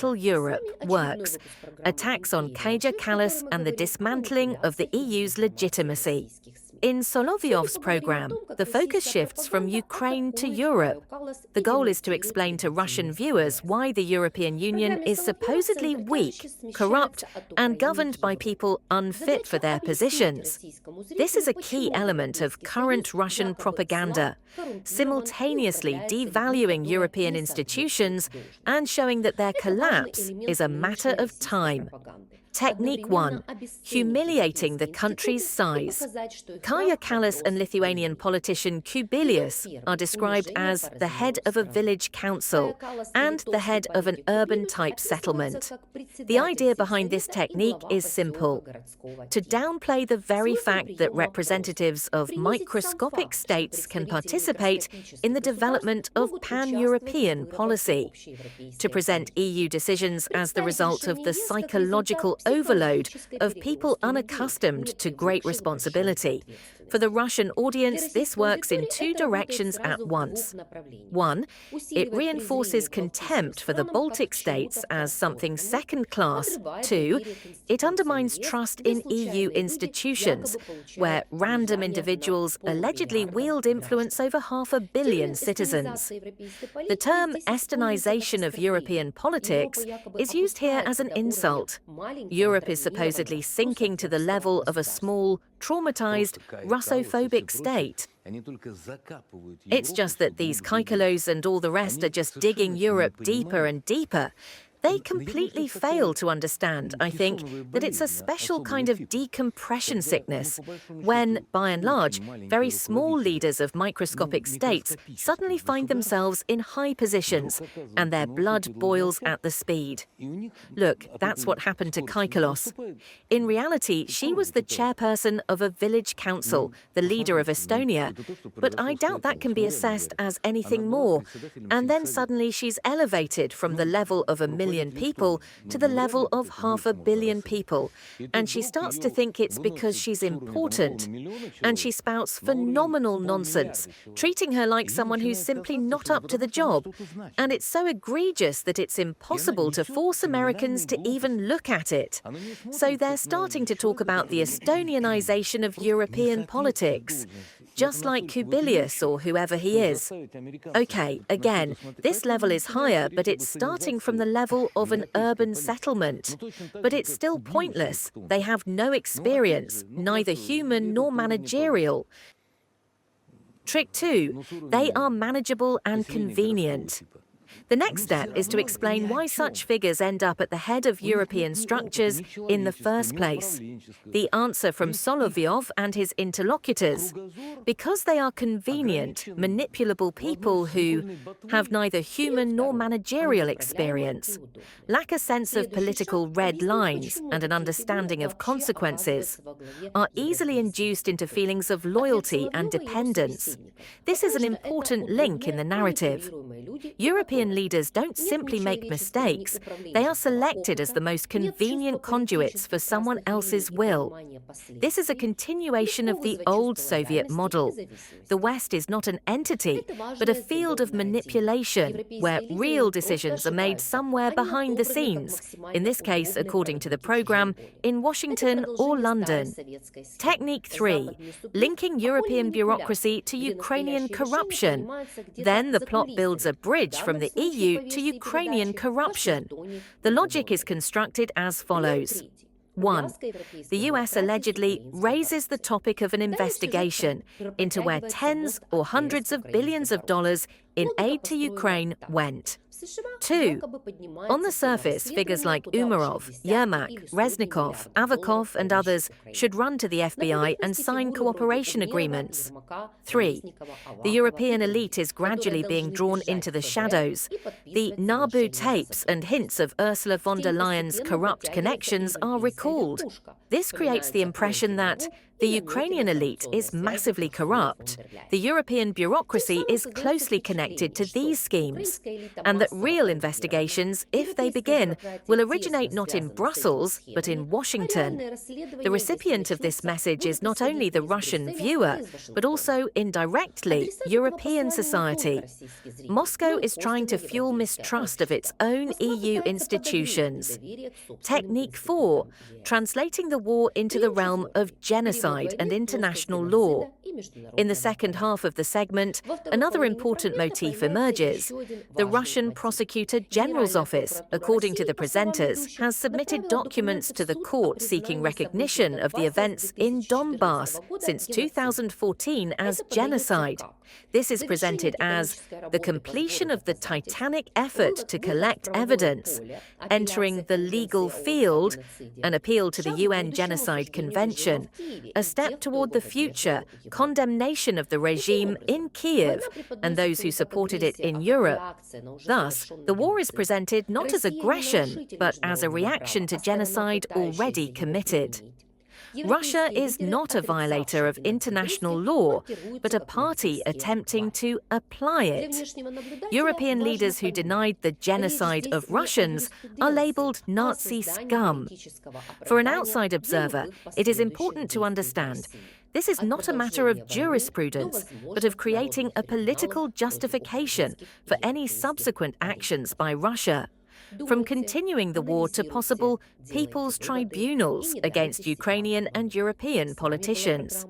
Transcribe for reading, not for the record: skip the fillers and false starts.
Dismantle Europe works, attacks on Kaja Kallas and the dismantling of the EU's legitimacy. In Solovyov's program, the focus shifts from Ukraine to Europe. The goal is to explain to Russian viewers why the European Union is supposedly weak, corrupt, and governed by people unfit for their positions. This is a key element of current Russian propaganda, simultaneously devaluing European institutions and showing that their collapse is a matter of time. Technique 1. Humiliating the country's size. Kaja Kallas and Lithuanian politician Kubilius are described as the head of a village council and the head of an urban-type settlement. The idea behind this technique is simple: to downplay the very fact that representatives of microscopic states can participate in the development of pan-European policy, to present EU decisions as the result of the psychological overload of people unaccustomed to great responsibility. For the Russian audience, this works in two directions at once. 1. It reinforces contempt for the Baltic states as something second-class. 2. It undermines trust in EU institutions, where random individuals allegedly wield influence over 500 million citizens. The term Estonization of European politics is used here as an insult. Europe is supposedly sinking to the level of a small, traumatized, Russophobic state. It's just that these Kaikalos and all the rest are just digging Europe deeper and deeper. They completely fail to understand, I think, that it's a special kind of decompression sickness when, by and large, very small leaders of microscopic states suddenly find themselves in high positions and their blood boils at the speed. Look, that's what happened to Kaikalos. In reality, she was the chairperson of a village council, the leader of Estonia, but I doubt that can be assessed as anything more. And then suddenly she's elevated from the level of a million people to the level of 500 million people, and she starts to think it's because she's important, and she spouts phenomenal nonsense, treating her like someone who's simply not up to the job, and it's so egregious that it's impossible to force Americans to even look at it. So they're starting to talk about the Estonianization of European politics, just like Kubilius or whoever he is. Okay, again, this level is higher, but it's starting from the level of an urban settlement. But it's still pointless. They have no experience, neither human nor managerial. Trick 2. They are manageable and convenient. The next step is to explain why such figures end up at the head of European structures in the first place. The answer from Solovyov and his interlocutors: because they are convenient, manipulable people who have neither human nor managerial experience, lack a sense of political red lines and an understanding of consequences, are easily induced into feelings of loyalty and dependence. This is an important link in the narrative. European leaders don't simply make mistakes, they are selected as the most convenient conduits for someone else's will. This is a continuation of the old Soviet model. The West is not an entity, but a field of manipulation, where real decisions are made somewhere behind the scenes, in this case, according to the program, in Washington or London. Technique 3. Linking European bureaucracy to Ukrainian corruption. Then the plot builds a bridge from the EU to Ukrainian corruption. The logic is constructed as follows. 1. The US allegedly raises the topic of an investigation into where tens or hundreds of billions of dollars in aid to Ukraine went. 2. On the surface, figures like Umarov, Yermak, Reznikov, Avakov and others should run to the FBI and sign cooperation agreements. 3. The European elite is gradually being drawn into the shadows. The NABU tapes and hints of Ursula von der Leyen's corrupt connections are recalled. This creates the impression that the Ukrainian elite is massively corrupt, the European bureaucracy is closely connected to these schemes, and that real investigations, if they begin, will originate not in Brussels, but in Washington. The recipient of this message is not only the Russian viewer, but also, indirectly, European society. Moscow is trying to fuel mistrust of its own EU institutions. Technique 4. Translating the war into the realm of genocide and international law. In the second half of the segment, another important motif emerges. The Russian Prosecutor General's office, according to the presenters, has submitted documents to the court seeking recognition of the events in Donbass since 2014 as genocide. This is presented as the completion of the titanic effort to collect evidence, entering the legal field, an appeal to the UN Genocide Convention, a step toward the future condemnation of the regime in Kiev and those who supported it in Europe. Thus, the war is presented not as aggression, but as a reaction to genocide already committed. Russia is not a violator of international law, but a party attempting to apply it. European leaders who denied the genocide of Russians are labelled Nazi scum. For an outside observer, it is important to understand this is not a matter of jurisprudence, but of creating a political justification for any subsequent actions by Russia. From continuing the war to possible people's tribunals against Ukrainian and European politicians.